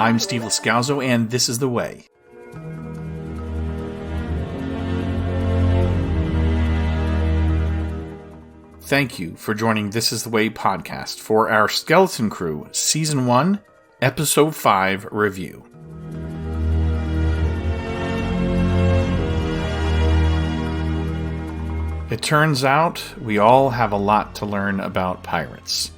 I'm Steve Lascalzo, and this is The Way. Thank you for joining This is The Way podcast for our Skeleton Crew Season 1, Episode 5 review. It turns out we all have a lot to learn about pirates.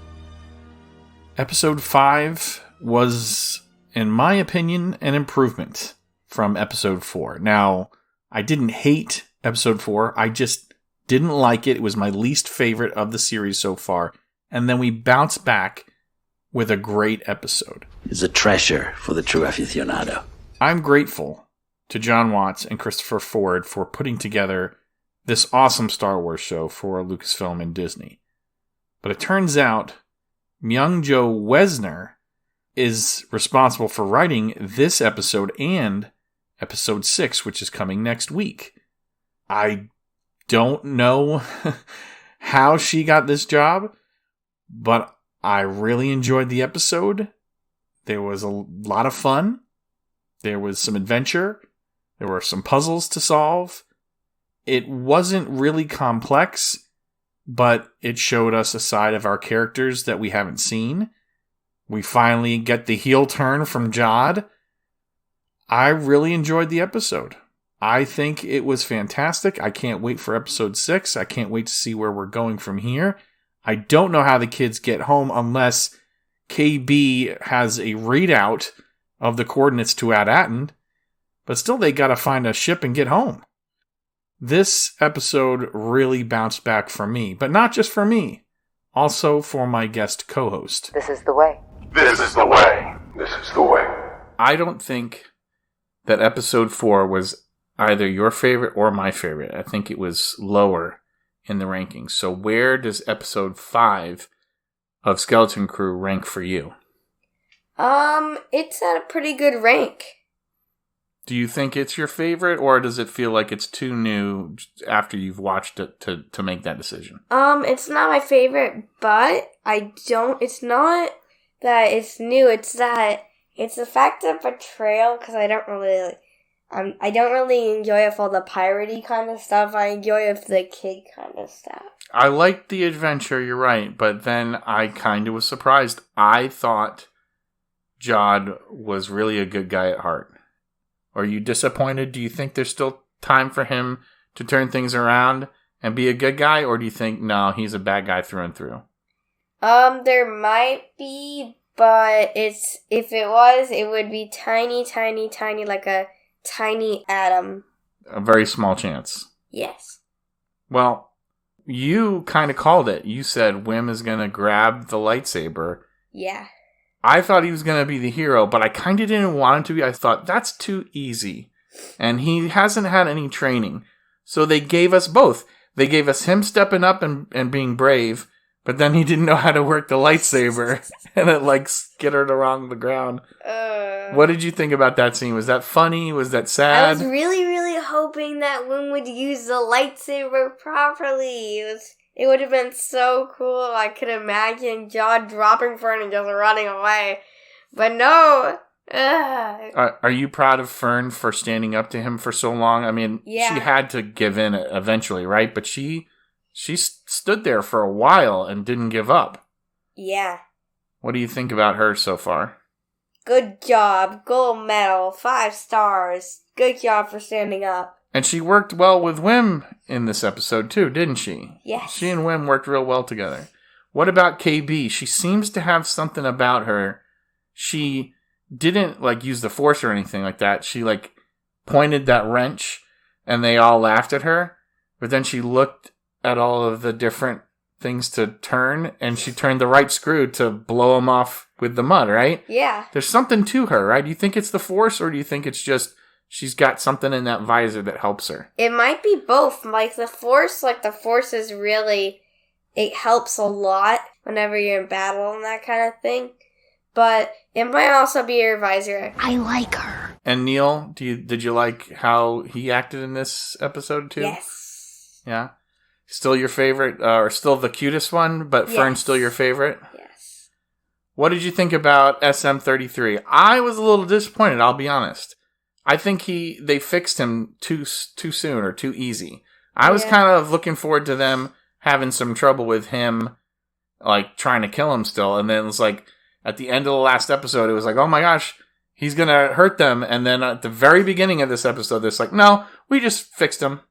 Episode 5 was, in my opinion, an improvement from Episode 4. Now, I didn't hate Episode 4, I just didn't like it. It was my least favorite of the series so far. And then we bounced back with a great episode. It's a treasure for the true aficionado. I'm grateful to John Watts and Christopher Ford for putting together this awesome Star Wars show for Lucasfilm and Disney. But it turns out Myung Jo Wesner is responsible for writing this episode and Episode 6, which is coming next week. I don't know how she got this job, but I really enjoyed the episode. There was a lot of fun. There was some adventure. There were some puzzles to solve. It wasn't really complex, but it showed us a side of our characters that we haven't seen. We finally get the heel turn from Jod. I really enjoyed the episode. I think it was fantastic. I can't wait for Episode 6. I can't wait to see where we're going from here. I don't know how the kids get home unless KB has a readout of the coordinates to Ad-Atten. But still, they gotta find a ship and get home. This episode really bounced back for me. But not just for me. Also for my guest co-host. This is the way. This is the way. This is the way. I don't think that Episode 4 was either your favorite or my favorite. I think it was lower in the rankings. So where does Episode 5 of Skeleton Crew rank for you? It's at a pretty good rank. Do you think it's your favorite, or does it feel like it's too new after you've watched it to make that decision? It's not my favorite, but it's not that it's new, it's that it's the fact of betrayal, because I don't really enjoy it for all the piratey kind of stuff. I enjoy it for the kid kind of stuff. I liked the adventure, you're right, but then I kind of was surprised. I thought Jod was really a good guy at heart. Are you disappointed? Do you think there's still time for him to turn things around and be a good guy, or do you think, no, he's a bad guy through and through? There might be, but if it was, it would be tiny, tiny, tiny, like a tiny atom. A very small chance. Yes. Well, you kind of called it. You said Wim is going to grab the lightsaber. Yeah. I thought he was going to be the hero, but I kind of didn't want him to be. I thought, that's too easy. And he hasn't had any training. So they gave us both. They gave us him stepping up and being brave, but then he didn't know how to work the lightsaber, and it, skittered along the ground. What did you think about that scene? Was that funny? Was that sad? I was really, really hoping that Wim would use the lightsaber properly. It would have been so cool. I could imagine Jod dropping Fern and just running away. But no. Are you proud of Fern for standing up to him for so long? I mean, yeah. She had to give in eventually, right? But she stood there for a while and didn't give up. Yeah. What do you think about her so far? Good job. Gold medal. 5 stars. Good job for standing up. And she worked well with Wim in this episode too, didn't she? Yes. She and Wim worked real well together. What about KB? She seems to have something about her. She didn't use the Force or anything like that. She pointed that wrench and they all laughed at her. But then she looked at all of the different things to turn and she turned the right screw to blow them off with the mud, right? Yeah. There's something to her, right? Do you think it's the Force, or do you think it's just she's got something in that visor that helps her? It might be both. The Force is really, it helps a lot whenever you're in battle and that kind of thing. But it might also be your visor. I like her. And Neel, did you like how he acted in this episode too? Yes. Yeah? Still your favorite, or still the cutest one, but yes. Fern's still your favorite? Yes. what did you think about SM33? I was a little disappointed, I'll be honest. I think they fixed him too soon or too easy. I was kind of looking forward to them having some trouble with him, like, trying to kill him still. And then it's like, at the end of the last episode, it was like, oh my gosh, he's going to hurt them. And then at the very beginning of this episode, it's like, no, we just fixed him.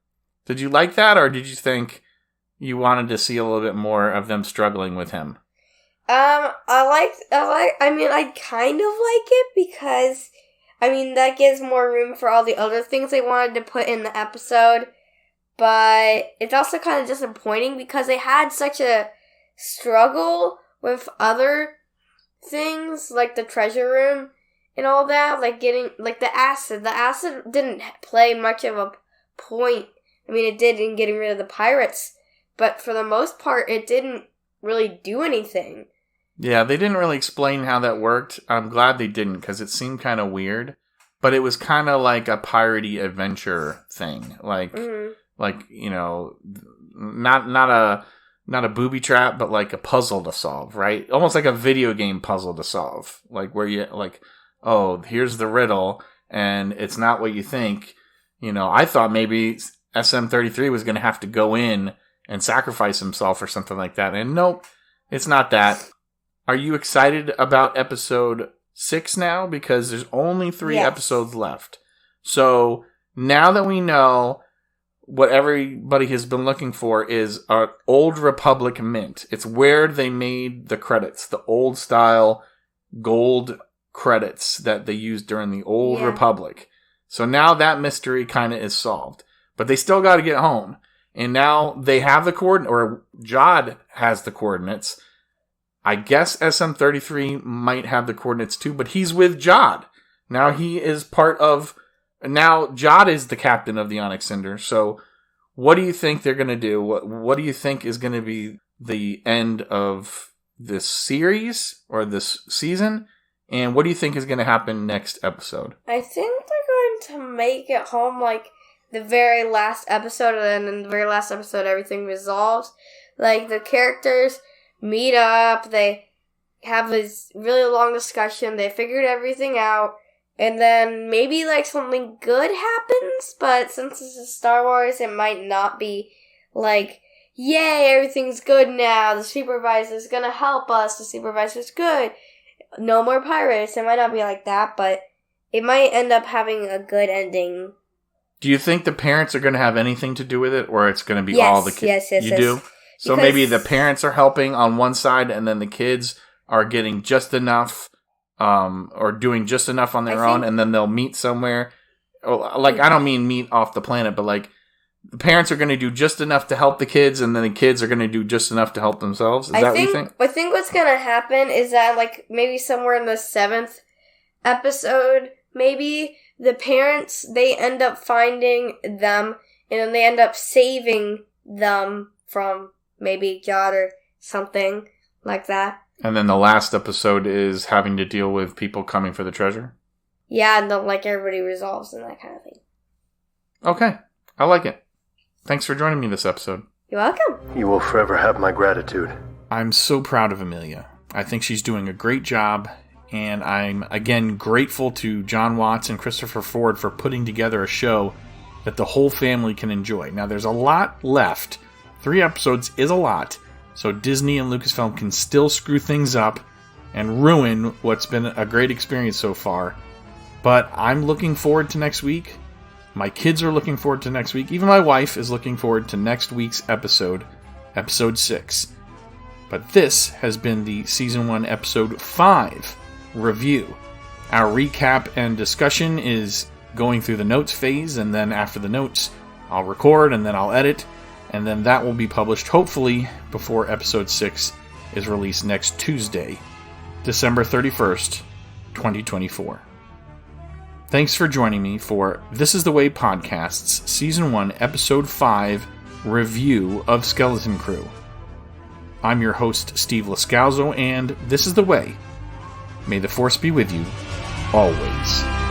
Did you like that, or did you think you wanted to see a little bit more of them struggling with him? I kind of like it because, that gives more room for all the other things they wanted to put in the episode. But it's also kind of disappointing because they had such a struggle with other things, like the treasure room and all that, like getting, like the acid. The acid didn't play much of a point. It did in getting rid of the pirates, but for the most part, it didn't really do anything. Yeah, they didn't really explain how that worked. I'm glad they didn't, because it seemed kind of weird. But it was kind of like a piratey adventure thing, like not a booby trap, but like a puzzle to solve, right? Almost like a video game puzzle to solve, like where you oh, here's the riddle, and it's not what you think. I thought maybe SM33 was going to have to go in and sacrifice himself or something like that, and nope, it's not that. Are you excited about episode 6 now? Because there's only 3 episodes left. So now that we know what everybody has been looking for is an Old Republic mint. It's where they made the credits, the old style gold credits that they used during the Old Republic. So now that mystery kind of is solved. But they still got to get home. And now they have the coordinates, or Jod has the coordinates. I guess SM33 might have the coordinates too, but he's with Jod. Now he is now Jod is the captain of the Onyx Cinder. So what do you think they're going to do? What do you think is going to be the end of this series or this season? And what do you think is going to happen next episode? I think they're going to make it home like the very last episode, and then in the very last episode everything resolves. Like the characters meet up, they have this really long discussion, they figured everything out, and then maybe like something good happens, but since this is Star Wars, it might not be like, yay, everything's good now, the supervisor's gonna help us, the supervisor's good, no more pirates. It might not be like that, but it might end up having a good ending. Do you think the parents are going to have anything to do with it, or it's going to be all the kids? Yes. You do? So maybe the parents are helping on one side, and then the kids are getting just enough, or doing just enough on their own, and then they'll meet somewhere. Like, I don't mean meet off the planet, but like, the parents are going to do just enough to help the kids, and then the kids are going to do just enough to help themselves. Is that what you think? I think what's going to happen is that, like, maybe somewhere in the 7th episode, maybe the parents, they end up finding them, and then they end up saving them from maybe Jod or something like that. And then the last episode is having to deal with people coming for the treasure? Yeah, and then, like, everybody resolves and that kind of thing. Okay. I like it. Thanks for joining me this episode. You're welcome. You will forever have my gratitude. I'm so proud of Amelia. I think she's doing a great job, and I'm, again, grateful to John Watts and Christopher Ford for putting together a show that the whole family can enjoy. Now, there's a lot left. 3 episodes is a lot, so Disney and Lucasfilm can still screw things up and ruin what's been a great experience so far. But I'm looking forward to next week. My kids are looking forward to next week. Even my wife is looking forward to next week's episode, episode 6. But this has been the Season 1, Episode 5 review. Our recap and discussion is going through the notes phase, and then after the notes, I'll record, and then I'll edit, and then that will be published, hopefully, before Episode 6 is released next Tuesday, December 31st, 2024. Thanks for joining me for This Is the Way Podcast's Season 1, Episode 5 review of Skeleton Crew. I'm your host, Steve Lascalzo, and this is the way. May the Force be with you, always.